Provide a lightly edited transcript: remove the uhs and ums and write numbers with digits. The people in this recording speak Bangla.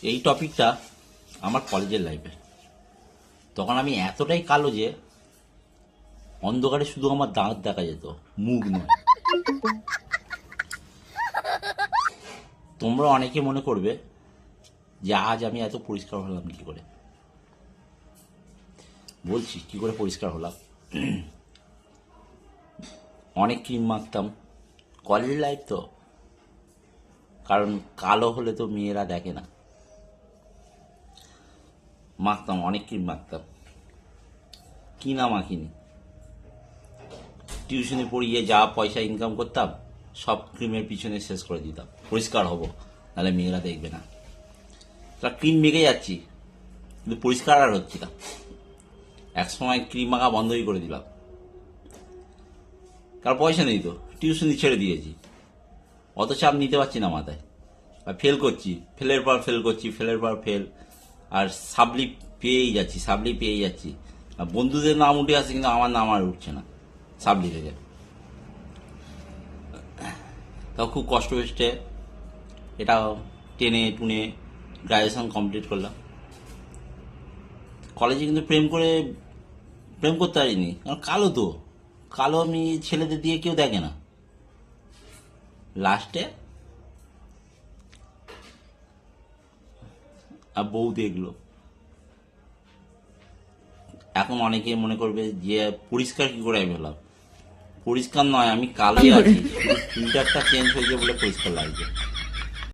এই টপিকটা আমার কলেজের লাইফে। তখন আমি এতটাই কালো যে অন্ধকারে শুধু আমার দাঁত দেখা যেত, মুখ নয়। তোমরা অনেকে মনে করবে যে আজ আমি এত পরিষ্কার হলাম কি করে। বলছি কি করে পরিষ্কার হলাম। অনেক ক্রিম মাখতাম, কলেজ লাইফ তো, কারণ কালো হলে তো মেয়েরা দেখে না। মাখতাম, অনেক ক্রিম মাখতাম, কি না মাখিনি। টিউশনে পড়িয়ে যা পয়সা ইনকাম করতাম সব ক্রিমের পিছনে শেষ করে দিতাম, পরিষ্কার হব নাহলে মেয়েরা দেখবে না। তা ক্রিম মেখে যাচ্ছি কিন্তু পরিষ্কার আর হচ্ছি না। এক সময় ক্রিম মাখা বন্ধই করে দিলাম, কারণ পয়সা নেই তো, টিউশনি ছেড়ে দিয়েছি। অত চাপ নিতে পারছি না মাথায়, আর ফেল করছি, ফেলের পর ফেল করছি, ফেলের পর ফেল, আর সাবলি পেয়েই যাচ্ছি, সাবলি পেয়েই যাচ্ছি। আর বন্ধুদের নাম উঠে আসছে কিন্তু আমার নাম আর উঠছে না সাবলি থেকে। তাও খুব কষ্ট হচ্ছে। এটা টেনে টুনে গ্রাজুয়েশন কমপ্লিট করলাম। কলেজে কিন্তু প্রেম করতে পারিনি, কারণ কালো তো, কালো আমি ছেলেদের দিয়ে কেউ দেখে না। লাস্টে আর বউ দেখলো। এখন অনেকে মনে করবে যে পরিষ্কার কি করে আমি হলাম। পরিষ্কার নয়, আমি কালোই আছি, শুধু ফিল্টারটা চেঞ্জ হয়েছে বলে পরিষ্কার লাগছে।